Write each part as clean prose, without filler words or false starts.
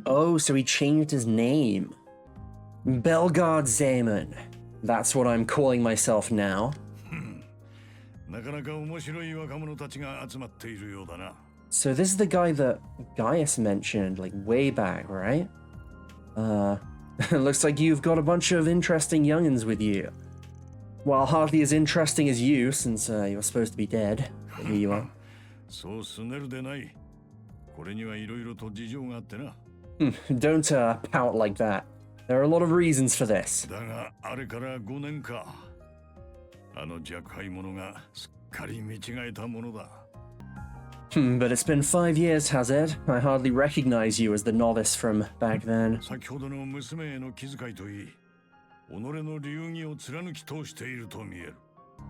Oh, so he changed his name. Belgard Zaman. That's what I'm calling myself now. So this is the guy that Gaius mentioned, like, way back, right? Looks like you've got a bunch of interesting youngins with you. Well, hardly as interesting as you, since you're supposed to be dead. But here you are. Don't pout like that. There are a lot of reasons for this. But it's been 5 years, has it? I hardly recognize you as the novice from back then.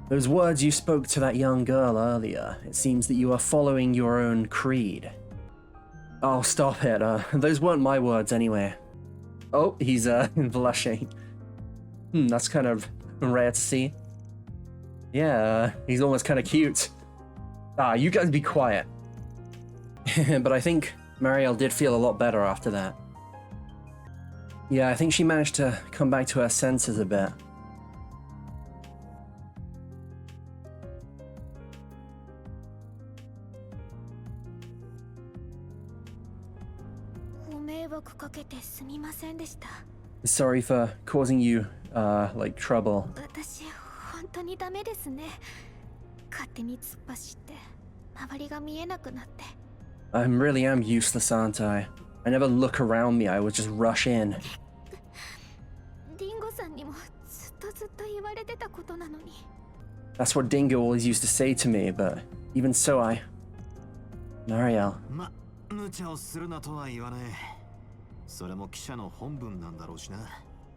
Those words you spoke to that young girl earlier, it seems that you are following your own creed. Oh, stop it. Those weren't my words anyway. Oh, he's blushing. That's kind of rare to see. Yeah, he's almost kind of cute. Ah, you guys be quiet. But I think Marielle did feel a lot better after that. Yeah, I think she managed to come back to her senses a bit. Sorry for causing you, like, trouble. I really am useless, aren't I? I never look around me, I would just rush in. That's what Dingo always used to say to me, but even so, Marielle.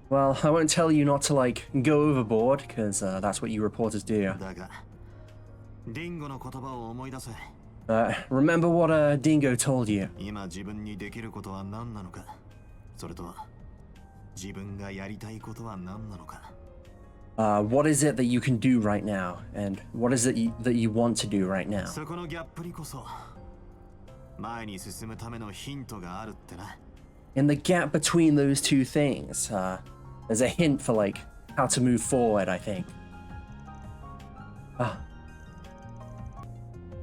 Well, I won't tell you not to, like, go overboard, because that's what you reporters do. Remember what Dingo told you. What is it that you can do right now, and what is it that you want to do right now? In the gap between those two things, there's a hint for, like, how to move forward, I think.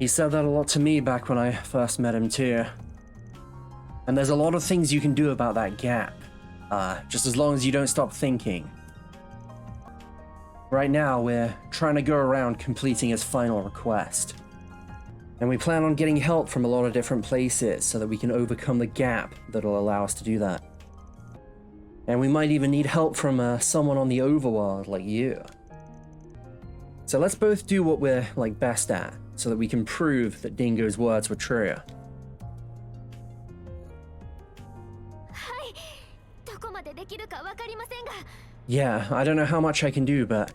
He said that a lot to me back when I first met him too. And there's a lot of things you can do about that gap, just as long as you don't stop thinking. Right now, we're trying to go around completing his final request. And we plan on getting help from a lot of different places so that we can overcome the gap that'll allow us to do that. And we might even need help from someone on the overworld like you. So let's both do what we're, like, best at, so that we can prove that Dingo's words were true. Yeah, I don't know how much I can do, but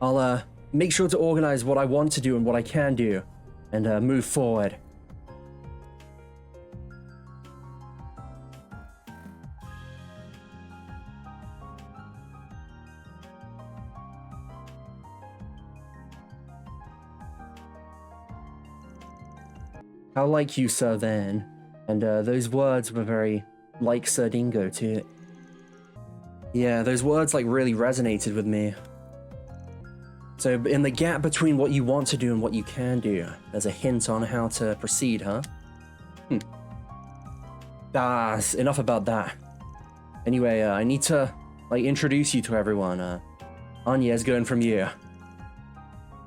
I'll make sure to organize what I want to do and what I can do, and move forward. How like you, Sir Van, and those words were very like Sir Dingo too. Yeah, those words, like, really resonated with me. So in the gap between what you want to do and what you can do, there's a hint on how to proceed, huh? Enough about that. Anyway, I need to, like, introduce you to everyone. Anya's going from you.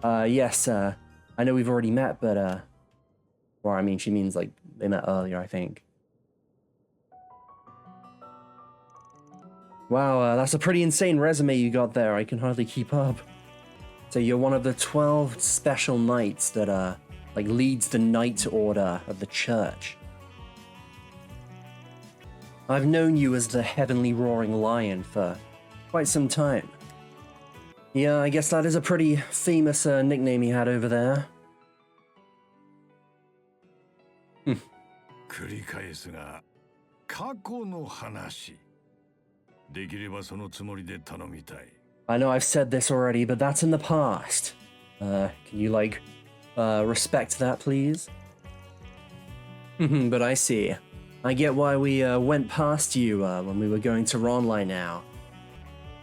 Yes, I know we've already met, but, well, I mean, she means, like, they met earlier, I think. Wow, that's a pretty insane resume you got there. I can hardly keep up. So you're one of the 12 special knights that, like, leads the Knight Order of the Church. I've known you as the Heavenly Roaring Lion for quite some time. Yeah, I guess that is a pretty famous nickname he had over there. 繰り返すが、過去の話。できればそのつもりで頼みたい。I know I've said this already, but that's in the past. Can you, like, respect that, please? But I see. I get why we, went past you, when we were going to Ronlai now.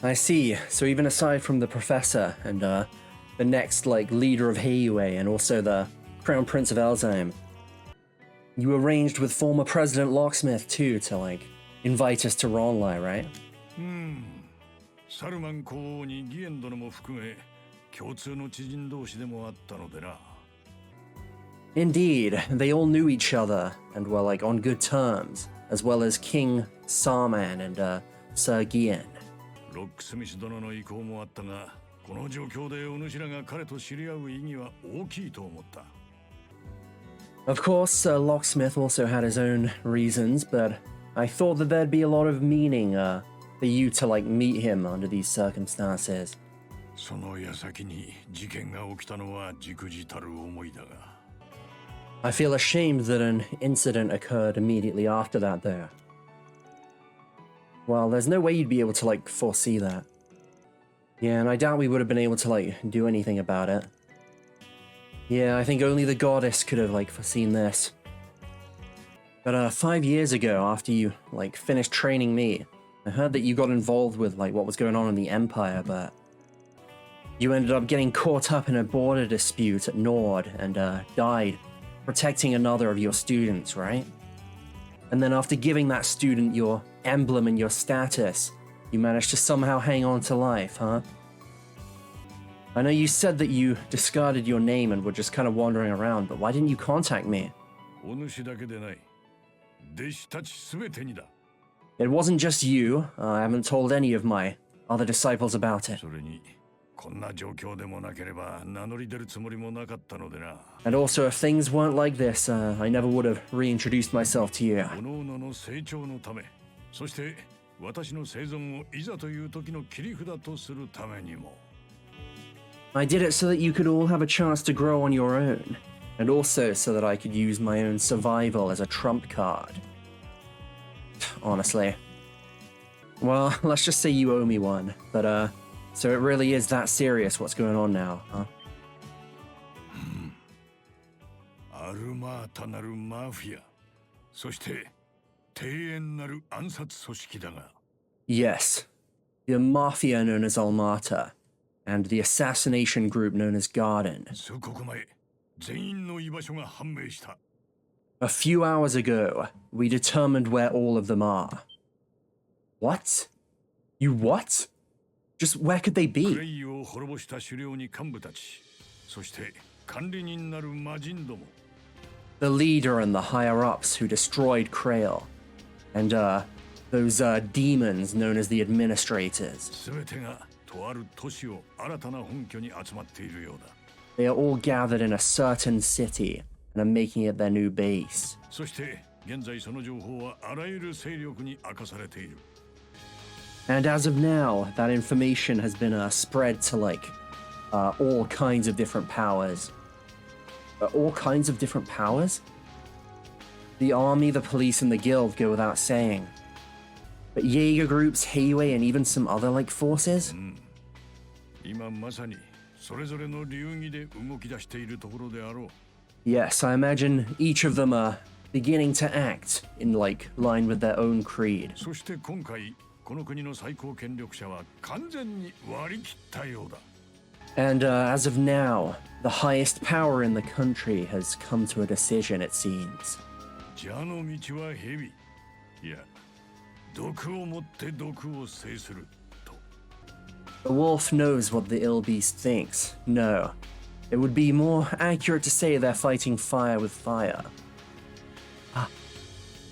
I see. So even aside from the professor and, the next, like, leader of Heiyue and also the Crown Prince of Elzheim, you arranged with former President Locksmith, too, to, like, invite us to Ronlai, right? サルマン公王に義援殿も含め共通の知人同士でもあったのでな。Indeed, they all knew each other and were like on good terms, as well as King Sarman and Sir Gian. ロックスミス殿の意向もあったが、この状況でお主らが彼と知り合う意義は大きいと思った。Of course, Sir Locksmith also had his own reasons, but I thought that there'd be a lot of meaning, for you to like meet him under these circumstances. その矢先に事件が起きたのは忸怩たる思いだが。I feel ashamed that an incident occurred immediately after that, though. Well, there's no way you'd be able to like foresee that. Yeah, and I doubt we would have been able to like do anything about it. Yeah, I think only the goddess could have like foreseen this. But 5 years ago, after you like finished training me, I heard that you got involved with like what was going on in the Empire, but you ended up getting caught up in a border dispute at Nord and died protecting another of your students, right? And then after giving that student your emblem and your status, you managed to somehow hang on to life, huh? I know you said that you discarded your name and were just kind of wandering around, but why didn't you contact me? お主だけでない。弟子たちすべてにだ。It wasn't just you. I haven't told any of my other disciples about it. それに、こんな状況でもなければ名乗り出るつもりもなかったのでな。And also, if things weren't like this, I never would have reintroduced myself to you. 各々の成長のため、そして私の生存をいざという時の切り札とするためにも。I did it so that you could all have a chance to grow on your own, and also so that I could use my own survival as a trump card. Honestly. Well, let's just say you owe me one, but so it really is that serious what's going on now, huh? アルマータなるマフィア、そして庭園なる暗殺組織だが。Yes, the mafia known as Almata, and the assassination group known as Garden. 数刻前、全員の居場所が判明した。A few hours ago, we determined where all of them are. What? You what? Just where could they ク be? レイを滅ぼした狩猟に幹部たち、そして管理人なる魔人ども。The leader and the higher-ups who destroyed Krail, and those demons known as the administrators. すべてがとある都市を新たな本拠に集まっているようだ。They are all gathered in a certain city and are making it their new base. そして現在その情報はあらゆる勢力に明かされている。And as of now, that information has been spread to like all kinds of different powers. All kinds of different powers? The army, the police, and the guild go without saying. But Jaeger groups, Heiyue, and even some other like forces? 今まさにそれぞれの流儀で動き出しているところであろう。Yes, I imagine each of them are beginning to act in like line with their own creed. そして今回この国の最高権力者は完全に割り切ったようだ。And as of now, the highest power in the country has come to a decision, it seems. 蛇の道は蛇。いや、毒をもって毒を制すると。The wolf knows what the ill beast thinks. No, it would be more accurate to say they're fighting fire with fire.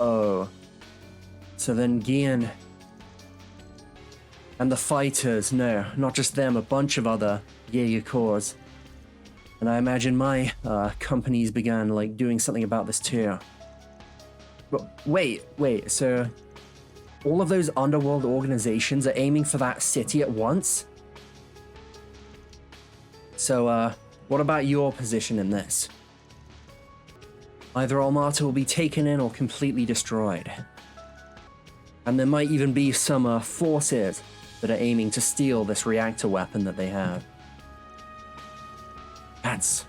Oh. So then Gian and the fighters, no, not just them, a bunch of other Jaeger Corps. And I imagine my companies began like doing something about this too. But wait, so all of those underworld organizations are aiming for that city at once? So, what about your position in this? Either Almata will be taken in or completely destroyed. And there might even be some forces that are aiming to steal this reactor weapon that they have. That's...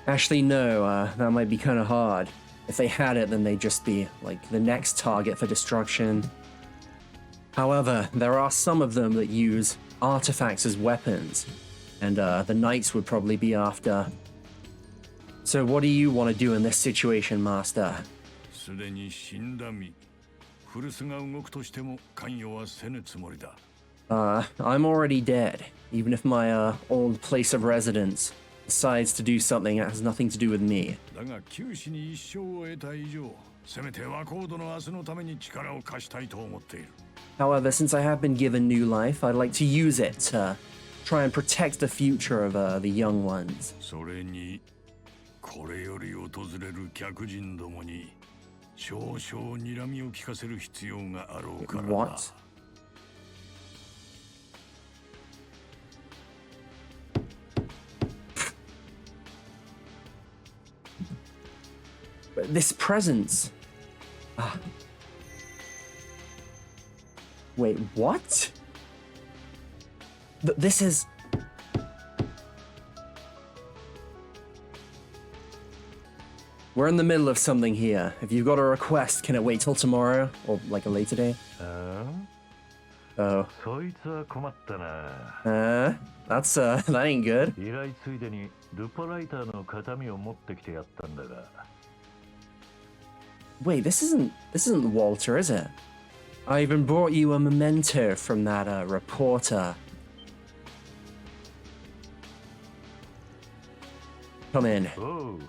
Actually, no, that might be kind of hard. If they had it, then they'd just be, like, the next target for destruction. However, there are some of them that use artifacts as weapons, and the knights would probably be after. So what do you want to do in this situation, Master? すでに死んだ身。古巣が動くとしても関与はせぬつもりだ。I'm already dead, even if my old place of residence decides to do something that has nothing to do with me. だが九死に一生を得た以上、せめて和コードの明日のために力を貸したいと思っている。However, since I have been given new life, I'd like to use it to try and protect the future of the young ones. それに、これより訪れる客人どもに少々睨みを利かせる必要があろうからな。What? This presence. Wait, what? This is... We're in the middle of something here. If you've got a request, can it wait till tomorrow? Or like a later day? Oh. That's, that ain't good. Wait, this isn't Walter, is it? I even brought you a memento from that, reporter. Come in. Oh,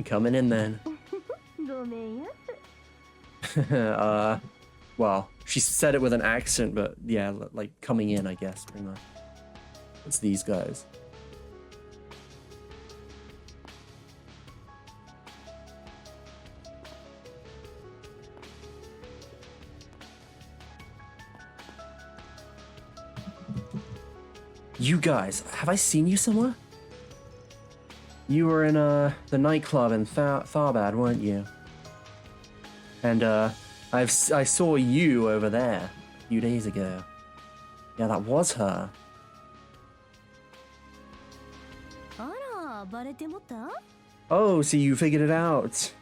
coming in then. Well, she said it with an accent, but yeah, like coming in, I guess, pretty much. It's these guys. You guys, have I seen you somewhere? You were in the nightclub in Tharbad, weren't you? And I saw you over there a few days ago. Yeah, that was her. Oh, so you figured it out.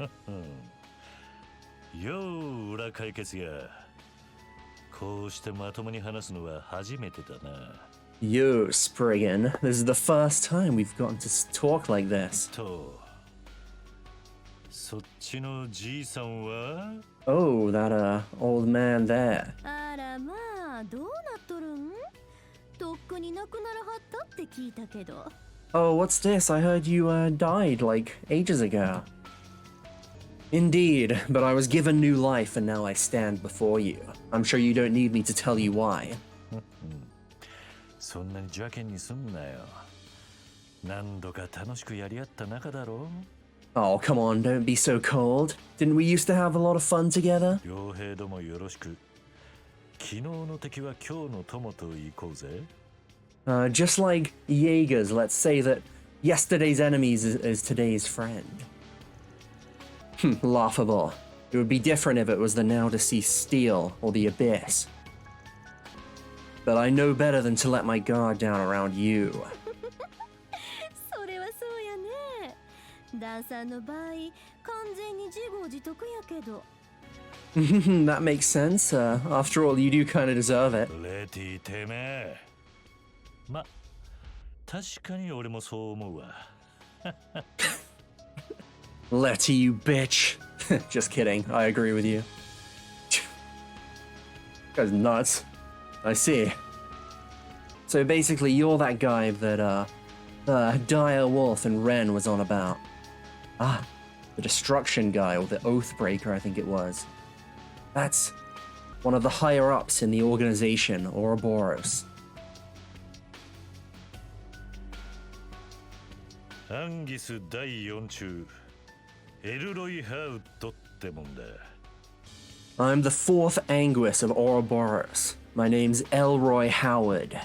Yo, Spriggan, this is the first time we've gotten to talk like this. Oh, that old man there. Oh, what's this? I heard you died like ages ago. Indeed, but I was given new life and now I stand before you. I'm sure you don't need me to tell you why. Oh, come on, don't be so cold. Didn't we used to have a lot of fun together? Just like Jaegers, let's say that yesterday's enemies is today's friend. Laughable. It would be different if it was the now-deceased Steel or the Abyss. But I know better than to let my guard down around you. That makes sense. After all, you do kind of deserve it. Letty, you bitch. Just kidding. I agree with you. Guy's nuts. I see. So basically, you're that guy that, Dire Wolf and Ren was on about. Ah, the Destruction guy, or the Oathbreaker, I think it was. That's one of the higher-ups in the organization, Ouroboros. I'm the fourth Anguis of Ouroboros. My name's Elroy Howard.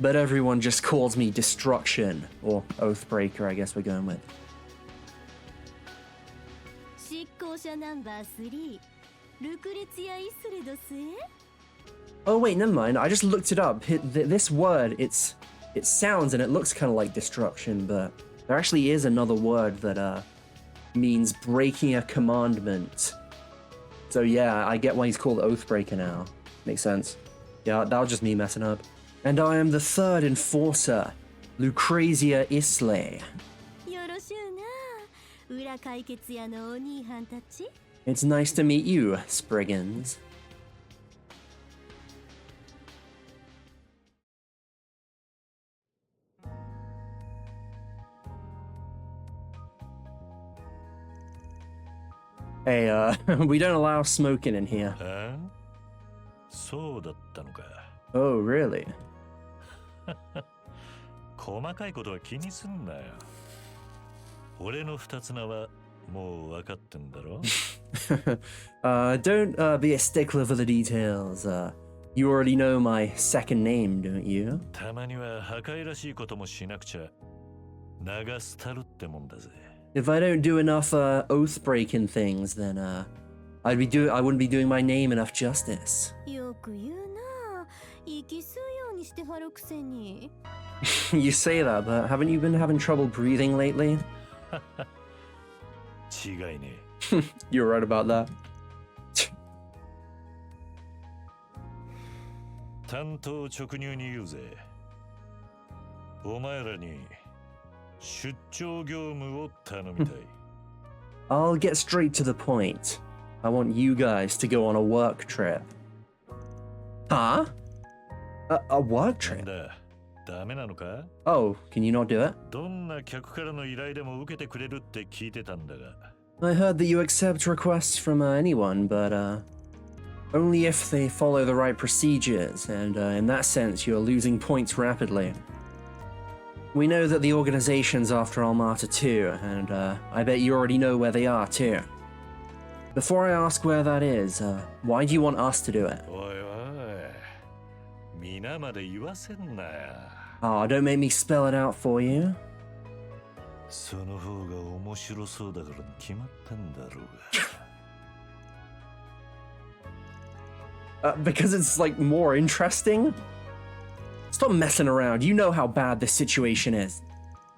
But everyone just calls me Destruction, or Oathbreaker, I guess we're going with. Oh wait, never mind. I just looked it up. This word, it sounds and it looks kind of like destruction, but there actually is another word that means breaking a commandment. So yeah, I get why he's called Oathbreaker now. Makes sense. Yeah, that was just me messing up. And I am the third enforcer, Lucrezia Islay. It's nice to meet you, Spriggans. Hey, we don't allow smoking in here. Oh, really? 細かいことは気にすんなよ。俺の二つ名はもう分かってんだろ? Don't be a stickler for the details. You already know my second name, don't you? たまには破壊らしいこともしなくちゃ流すたるってもんだぜ。If I don't do enough oath-breaking things, then I wouldn't be doing my name enough justice. You say that, but haven't you been having trouble breathing lately? 違いね。You're right about that. 単刀直入に言うぜ。お前らに出張業務を頼みたい。I'll get straight to the point. I want you guys to go on a work trip. Huh? A work trip? ダメなのか? Oh, can you not do it? どんな客からの依頼でも受けてくれるって聞いてたんだが。I heard that you accept requests from anyone, but only if they follow the right procedures, and in that sense you're losing points rapidly. We know that the organization's after Almata too, and I bet you already know where they are too. Before I ask where that is, why do you want us to do it? おいおい、皆まで言わせんなよ。Oh, don't make me spell it out for you. その方が面白そうだからに決まったんだろうが。Because it's like more interesting? Stop messing around. You know how bad this situation is.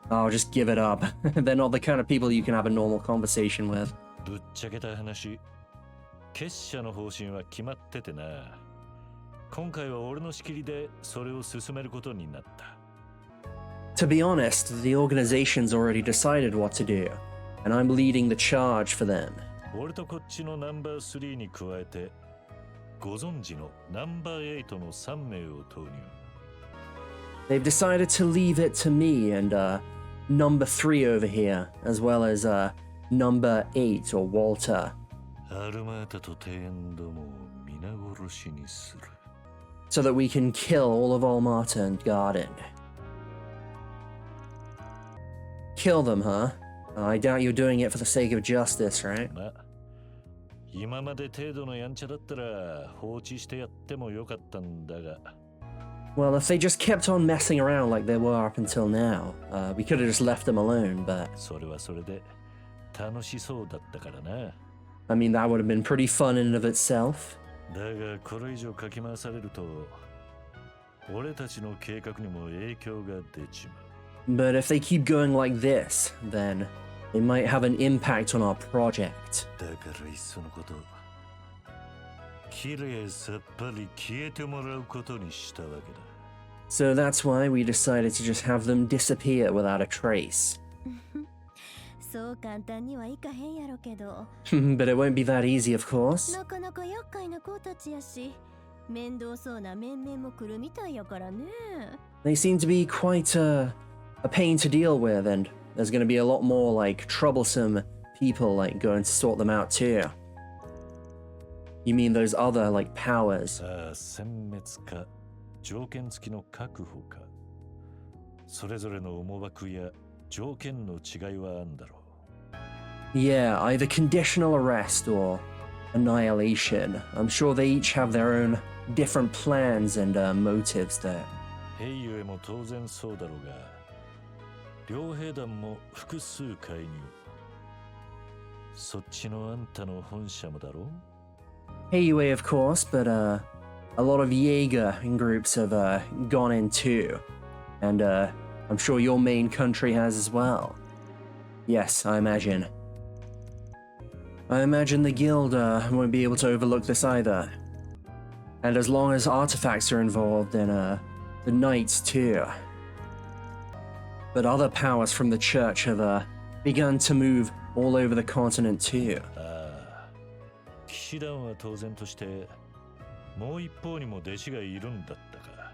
Oh, just give it up. They're not the kind of people you can have a normal conversation with. ぶっちゃけた話、結社の方針は決まっててな。今回は俺の仕切りでそれを進めることになった。To be honest, the organization's already decided what to do, and I'm leading the charge for them. 俺とこっちのナンバー3に加えて、ご存知のナンバー8の3名を投入。They've decided to leave it to me and number 3 over here, as well as number 8 or Walter. アルマータとテンどもを皆殺しにする。So that we can kill all of Almata and Garden. Kill them, huh? I doubt you're doing it for the sake of justice, right? まあ、今まで程度のやんちゃだったら放置してやってもよかったんだが。Well, if they just kept on messing around like they were up until now, we could have just left them alone, but... それはそれで楽しそうだったからな。I mean, that would have been pretty fun in and of itself. だがこれ以上かき回されると、俺たちの計画にも影響が出ちまう。But if they keep going like this, then they might have an impact on our project. だからいっそのこと、きれいさっぱり消えてもらうことにしたわけだ。So that's why we decided to just have them disappear without a trace. そう簡単にはいかへんやろけど。But it won't be that easy, of course. なかなか厄介な子たちやし、面倒そうな面々も来るみたいやからね。They seem to be quite a pain to deal with, and there's going to be a lot more like troublesome people like going to sort them out too. You mean those other like powers? さあ、殲滅か条件付きの確保か、それぞれの思惑や条件の違いはあんだろう。Yeah, either conditional arrest or annihilation. I'm sure they each have their own different plans and motives there. 兵ゆえも当然そうだろうが、両兵団も複数介入。そっちのあんたの本社もだろう。Heiwei, of course, but a lot of Jaeger groups have gone in too. And I'm sure your main country has as well. Yes, I imagine. I imagine the guild won't be able to overlook this either. And as long as artifacts are involved, then the knights too. But other powers from the church have begun to move all over the continent too. 騎士団は当然としてもう一方にも弟子がいるんだったか。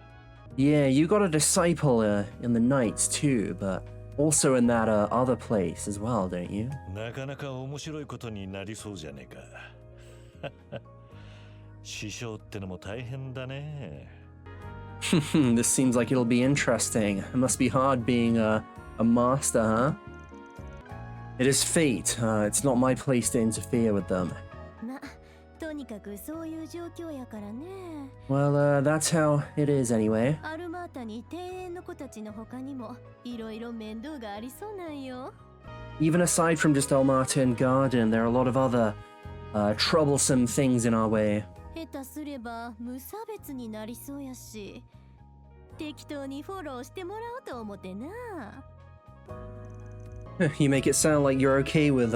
Yeah, you got a disciple in the knights too, but also in that other place as well, don't you? なかなか面白いことになりそうじゃねえか。師匠ってのも大変だね。This seems like it'll be interesting. It must be hard being a master, huh? It is fate. It's not my place to interfere with them. ま、とにかくそういう状況やからね。 Well, that's how it is anyway. アルマータに庭園の子たちの他にもいろいろ面倒がありそうなんよ。 Even aside from just Almaty and Garden, there are a lot of other troublesome things in our way. 下手すれば無差別になりそうやし、適当にフォローしてもらおうと思ってな。 You make it sound like you're okay with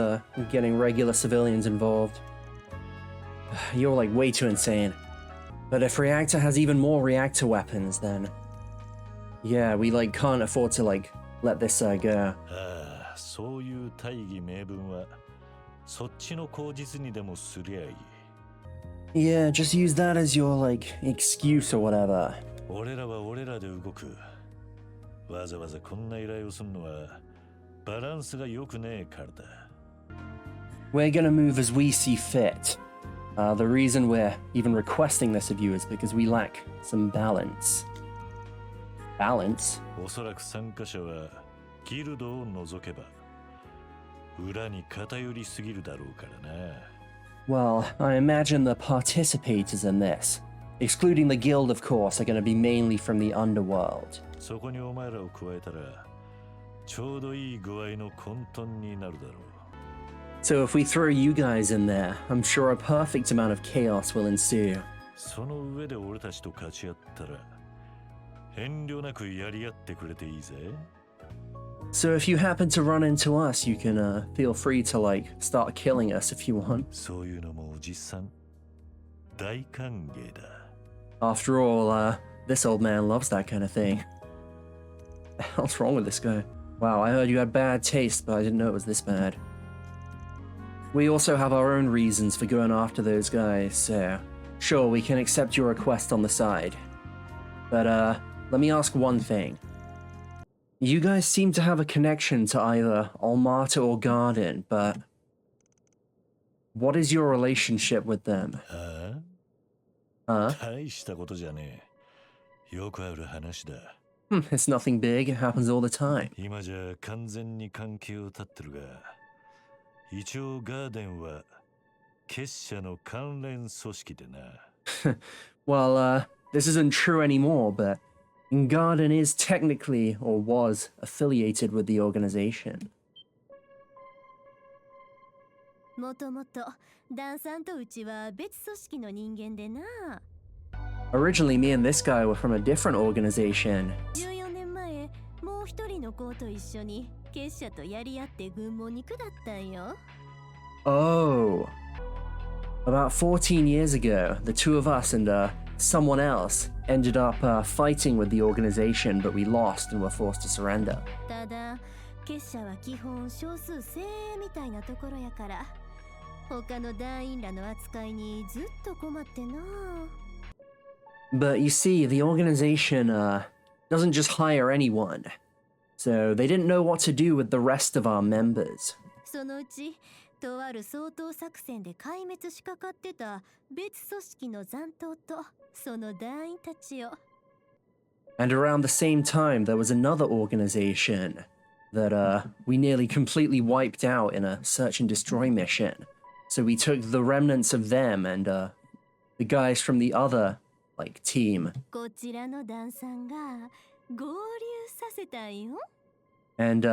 getting regular civilians involved. You're like way too insane. But if Reactor has even more reactor weapons, then yeah, we like can't afford to like let this go. ああ、そういう大義名分はそっちの口実にでもすりゃいい。 Yeah, just use that as your like excuse or whatever. 俺らは俺らで動く。わざわざこんな依頼をするのはバランスが良くねえからだ。 We're gonna move as we see fit. The reason we're even requesting this of you is because we lack some balance. Balance? おそらく参加者はギルドを除けば裏に偏りすぎるだろうからな。 Well, I imagine the participators in this, excluding the guild of course, are gonna be mainly from the underworld. そこにお前らを加えたらちょうどいい具合の混沌になるだろう。 So if we throw you guys in there, I'm sure a perfect amount of chaos will ensue. その上で俺たちと勝ち合ったら遠慮なくやり合ってくれていいぜ。 So if you happen to run into us, you can feel free to like start killing us if you want. そういうのもおじさん大歓迎だ。 After all, this old man loves that kind of thing. What the hell's wrong with this guy? Wow, I heard you had bad taste, but I didn't know it was this bad. We also have our own reasons for going after those guys, so sure, we can accept your request on the side. But let me ask one thing. You guys seem to have a connection to either Almaty or Garden, but what is your relationship with them? あ Huh? あ、大したことじゃねえ。よくある話だ。 It's nothing big, it happens all the time. 今じゃ完全に関係を絶ってるが、一応ガーデンは結社の関連組織でな。 Well, this isn't true anymore, but Garden is technically, or was, affiliated with the organization. もともとダンさんとうちは別組織の人間でな。 Originally, me and this guy were from a different organization. 14年前、もう一人の子と一緒に結社とやり合って軍門に下ったんよ。 Oh. About 14 years ago, the two of us and someone else ended up fighting with the organization, but we lost and were forced to surrender. ただ、結社は基本少数精鋭みたいなところやから、他の団員らの扱いにずっと困ってな。 But you see, the organization doesn't just hire anyone. So they didn't know what to do with the rest of our members. そのうち、とある掃討作戦で壊滅しかかってた別組織の残党とその団員たちを。 And around the same time, there was another organization that we nearly completely wiped out in a search and destroy mission. So we took the remnants of them and the guys from the other like team, こちらの団さんが合流させたんよ。 and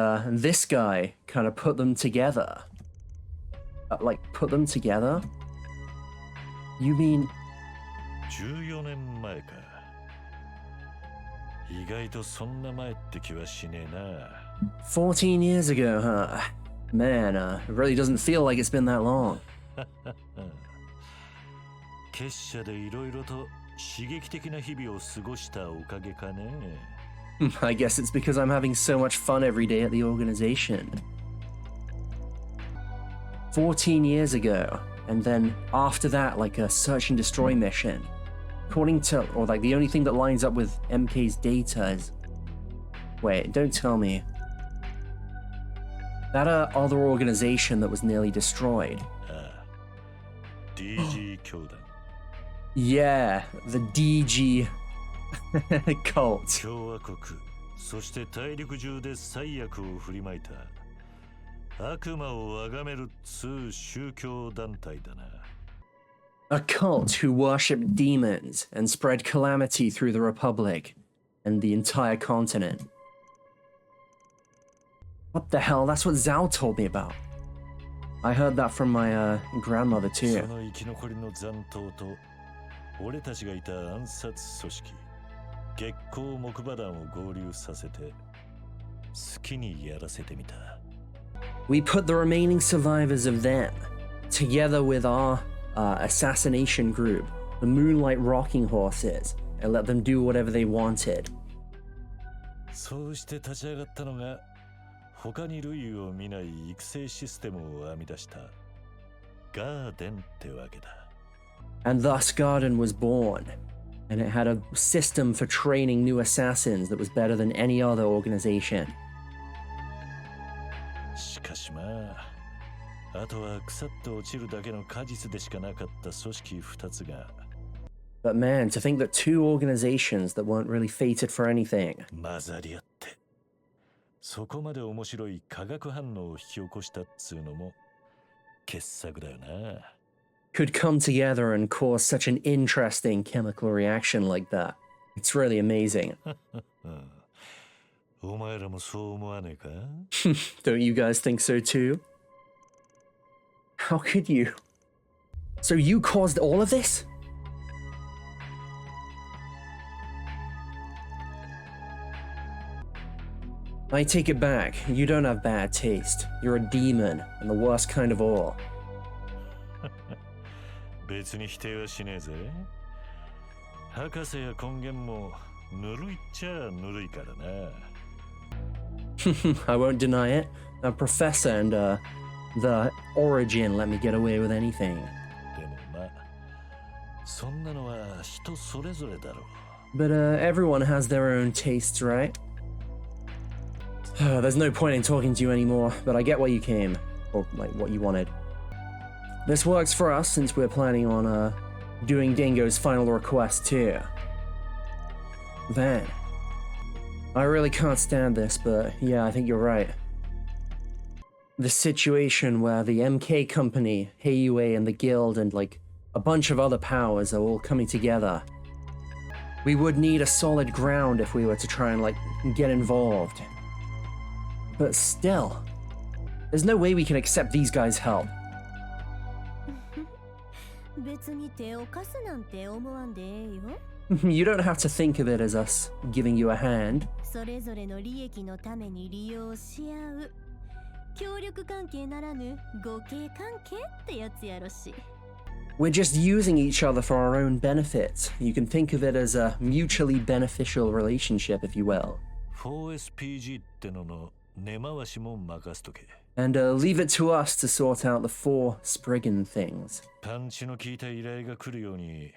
this guy kind of put them together. Like put them together? You mean... 14年前か。意外とそんな前って気はしねえな。14 years ago, huh? Man, it really doesn't feel like it's been that long. 結社でいろいろと刺激的な日々を過ごしたおかげかね。I guess it's because I'm having so much fun every day at the organization. 14 years ago, and then after that, like a search and destroy mission. According to, or like the only thing that lines up with MK's data is... Wait, don't tell me. That other organization that was nearly destroyed. DG 教団。Yeah, the DG cult. 共和国、そして大陸中で最悪を振りまいた悪魔を崇める通宗教団体だな。A cult who worship demons and spread calamity through the Republic and the entire continent. What the hell? That's what Zhao told me about. I heard that from my grandmother そ too. の生き残りの残党と俺たちがいた暗殺組織月光木馬団を合流させて好きにやらせてみた。We put the remaining survivors of them together with our assassination group, the Moonlight Rocking Horses, and let them do whatever they wanted. そうして立ち上がったのが他に類を見ない育成システムを編み出したガーデンってわけだ。And thus Garden was born, and it had a system for training new assassins that was better than any other organization. しかしまあ、あとは腐って落ちるだけの果実でしかなかった組織2つが But man, to think that two organizations that weren't really fated for anything 混ざり合ってそこまで面白い化学反応を引き起こしたっつうのも傑作だよな。could come together and cause such an interesting chemical reaction like that. It's really amazing. お前らもそう思わねえか？ Don't you guys think so too? How could you? So you caused all of this? I take it back. You don't have bad taste. You're a demon, and the worst kind of all. 別に否定はしねえぜ。博士や根源もぬるいっちゃぬるいからな。I won't deny it. A professor and the origin let me get away with anything. でもまあ、そんなのは人それぞれだろう。But everyone has their own tastes, right? There's no point in talking to you anymore, but I get why you came. Or, like, what you wanted. This works for us since we're planning on doing Dingo's final request too. Then, I really can't stand this, but yeah, I think you're right. The situation where the MK Company, Heiyue and the Guild and like a bunch of other powers are all coming together. We would need a solid ground if we were to try and like get involved. But still, there's no way we can accept these guys' help. 別に手を貸すなんて思わんでええよ。You don't have to think of it as us giving you a hand. それぞれの利益のために利用し合う。協力関係ならぬ互恵関係ってやつやろし。We're just using each other for our own benefit. You can think of it as a mutually beneficial relationship, if you will. 4SPG ってのの根回しも任せとけ。And leave it to us to sort out the 4 Spriggan things. パンチの効いた依頼が来るように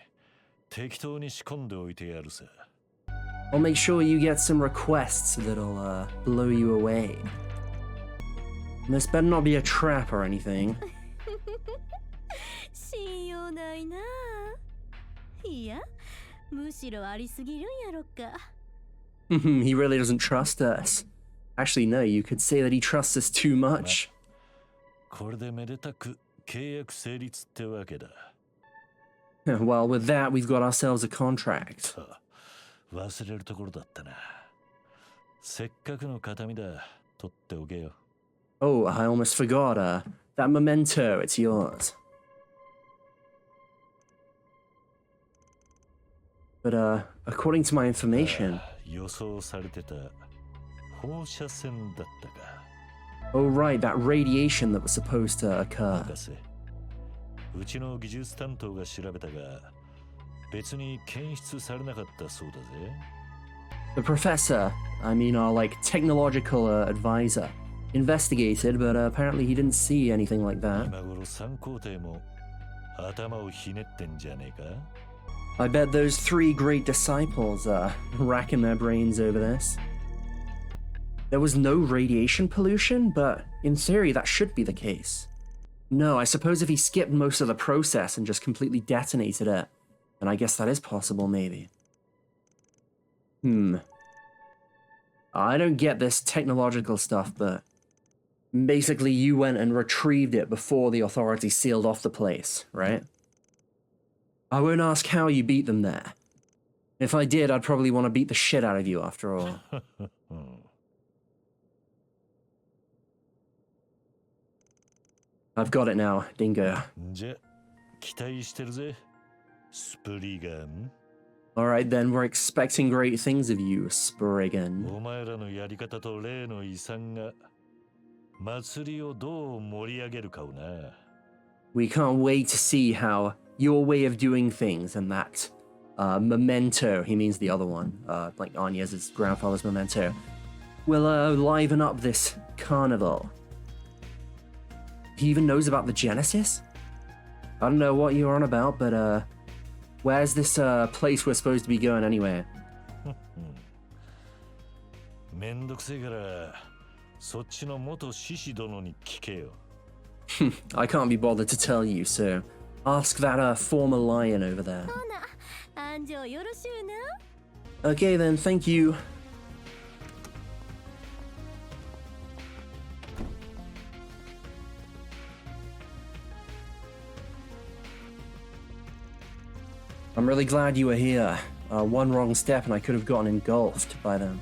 適当に仕込んでおいてやるさ。I'll make sure you get some requests that'll blow you away. This better not be a trap or anything. 信用ないな。いや、むしろありすぎるんやろか。He really doesn't trust us. Actually, no, you could say that he trusts us too much. これでめでたく契約成立ってわけだ。Well, with that, we've got ourselves a contract. 忘れるところだったな。せっかくの形見だ。取っておけよ。Oh, I almost forgot. That memento, it's yours. But according to my information... 予想されてた放射線だったか。 Oh right, that radiation that was supposed to occur. 博士、うちの技術担当が調べたが、別に検出されなかったそうだぜ。The professor, I mean our like technological advisor, investigated, but apparently he didn't see anything like that. 今頃三皇帝も頭をひねってんじゃねえか。 I bet those three great disciples are racking their brains over this. There was no radiation pollution, but in theory that should be the case. No, I suppose if he skipped most of the process and just completely detonated it, then I guess that is possible, maybe. I don't get this technological stuff, but basically you went and retrieved it before the authorities sealed off the place, right? I won't ask how you beat them there. If I did, I'd probably want to beat the shit out of you after all. I've got it now, Dingo. じゃ、期待してるぜ、スプリガン。 Alright then, we're expecting great things of you, Spriggan. お前らのやり方と例の遺産が祭りをどう盛り上げるかをな。 We can't wait to see how your way of doing things and that memento, he means the other one, like Anya's grandfather's memento, will liven up this carnival. He even knows about the Genesis? I don't know what you're on about, but where's this place we're supposed to be going anyway? めんどくせえからそっちの元獅子殿に聞けよ。 I can't be bothered to tell you, so ask that former lion over there. Okay then, thank you. I'm really glad you were here. One wrong step and I could have gotten engulfed by them.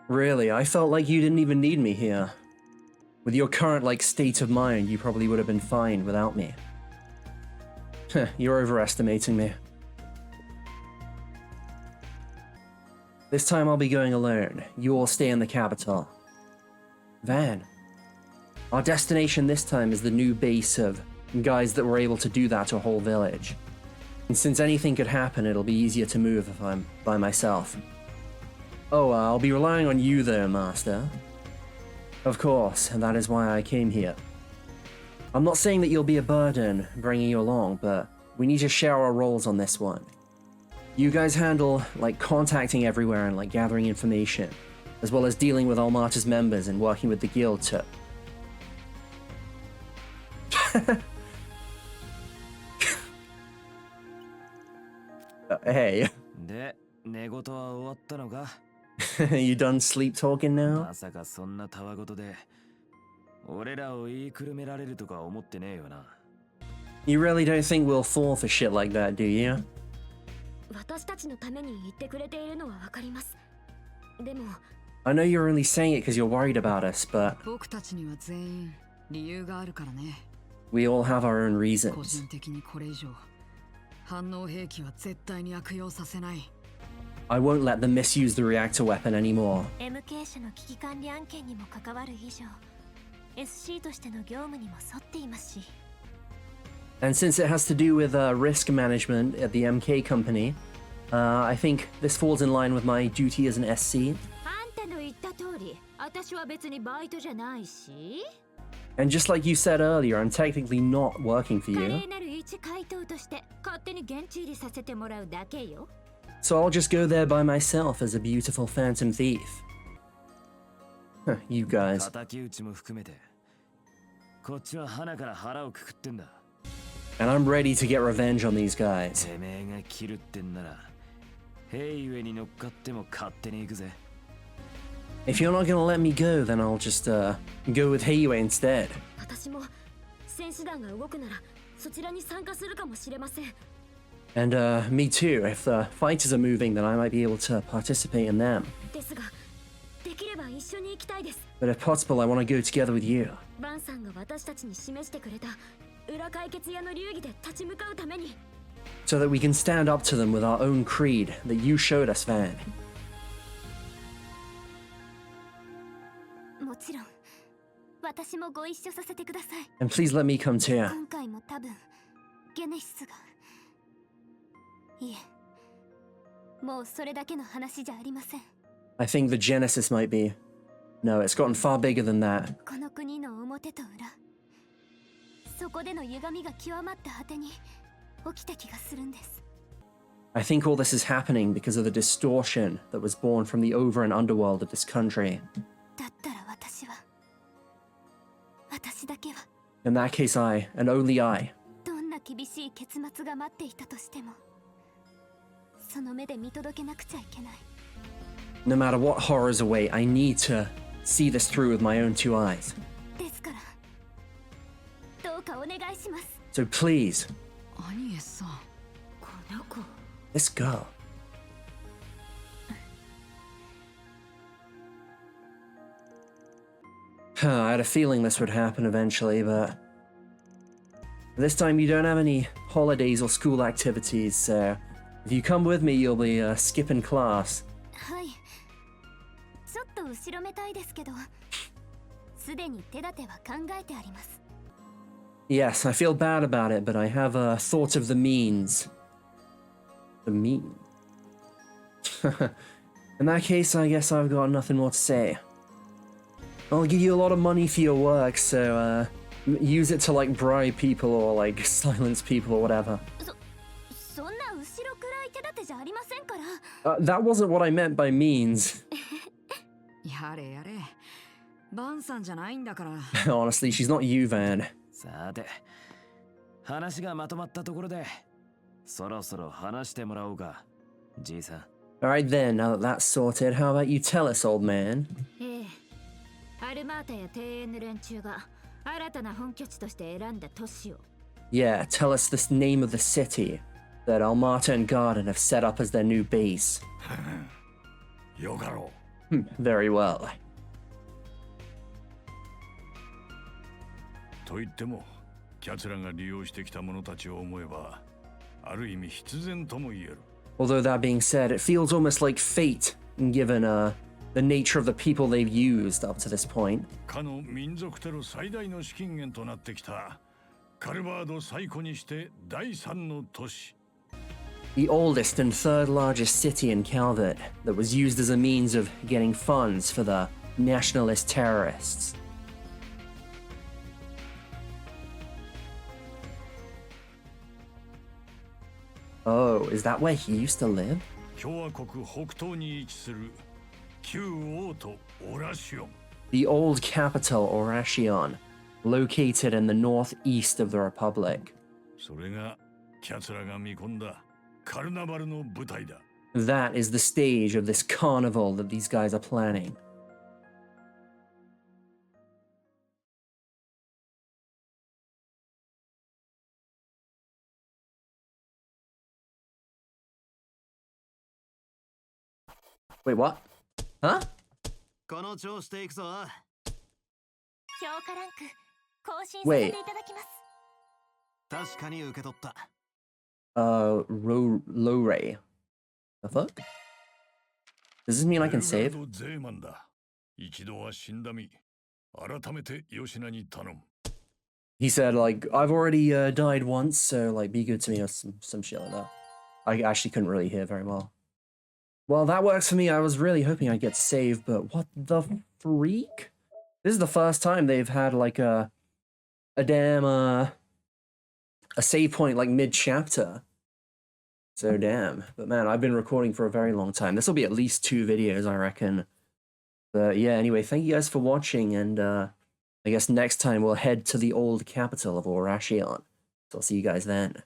Really, I felt like you didn't even need me here. With your current, like, state of mind, you probably would have been fine without me. You're overestimating me. This time I'll be going alone. You all stay in the capital. Van. Our destination this time is the new base of guys that were able to do that to a whole village. And since anything could happen, it'll be easier to move if I'm by myself. Oh, I'll be relying on you though, Master. Of course, and that is why I came here. I'm not saying that you'll be a burden bringing you along, but we need to share our roles on this one. You guys handle, like, contacting everywhere and, like, gathering information, as well as dealing with Almata's members and working with the guild to... Hey. You done sleep talking now? You really don't think we'll fall for shit like that, do you? I know you're only saying it because you're worried about us, but we all have our own reasons. I won't let them misuse the reactor weapon anymore. And since it has to do with risk management at the MK company, I think this falls in line with my duty as an SC. And just like you said earlier, I'm technically not working for you. So I'll just go there by myself as a beautiful phantom thief. Huh, you guys. And I'm ready to get revenge on these guys. If you're not gonna let me go, then I'll just go with Heiyue instead. And me too. If the fighters are moving, then I might be able to participate in them. But if possible, I want to go together with you. So that we can stand up to them with our own creed that you showed us, Van. もちろん私もご一緒させてください。 And please let me come too. 今回も多分ゲネシスがいえもうそれだけの話じゃありません。 I think the Genesis might be. No, it's gotten far bigger than that. この国の表と裏そこでの歪みが極まった果てに起きた気がするんです。 I think all this is happening because of the distortion that was born from the over and underworld of this country. だったら私だけは In that case, I, and only I, どんな厳しい結末が待っていたとしてもその目で見届けなくちゃいけない。 no matter what horrors await, I need to see this through with my own two eyes. ですからどうかお願いします。 So please, アニエさん、この子 this girl. I had a feeling this would happen eventually, but this time you don't have any holidays or school activities, so if you come with me, you'll be skipping class. はいちょっと後ろめたいですけどすでに手立ては考えてあります。 Yes, I feel bad about it, but I have thought of the means. The mean? In that case, I guess I've got nothing more to say. I'll give you a lot of money for your work, so use it to like bribe people or like silence people or whatever. そんな後ろ暗い手立てじゃありませんから。 That wasn't what I meant by means. やれやれ。バンさんじゃないんだから。 Honestly, she's not you, Van. さて、話がまとまったところで、そろそろ話してもらおうか、じいさん。 Alright then, now that that's sorted, how about you tell us, old man? ええ、アルマータや庭園の連中が新たな本拠地として選んだ都市を。 Yeah, tell us the name of the city that Almata and Garden have set up as their new base. よかろ Very well. う。と言っても、キャツらが利用してきた者たちを思えば、ある意味必然とも言える。 Although that being said, it feels almost like fate, given the nature of the people they've used up to this point. かの民族テロ最大の資金源となってきたカルバード最古にして第三の都市。 The oldest and third largest city in Calvert that was used as a means of getting funds for the nationalist terrorists. Oh, is that where he used to live? 共和国北東に位置する旧王都オラシオン。 The old capital, Oracion, located in the northeast of the Republic. それがキャツらが見込んだカルナバルの舞台だ。 That is the stage of this carnival that these guys are planning. Wait, what? Huh? この調子でいくぞ。評価ランク更新させ Wait. ていただきます。確かに受け取った。Lowray. The fuck? Does this mean I can ベル save? ガードゼーマンだ。一度は死んだ身。改めて吉名に頼む。 He said, like, I've already died once, so, like, be good to me or some shit like that. I actually couldn't really hear very well. Well, that works for me. I was really hoping I'd get to save, but what the freak? This is the first time they've had, like, a damn, a save point, like, mid-chapter. So, damn. But, man, I've been recording for a very long time. This will be at least 2 videos, I reckon. But, yeah, anyway, thank you guys for watching, and, I guess next time we'll head to the old capital of Oracion. So I'll see you guys then.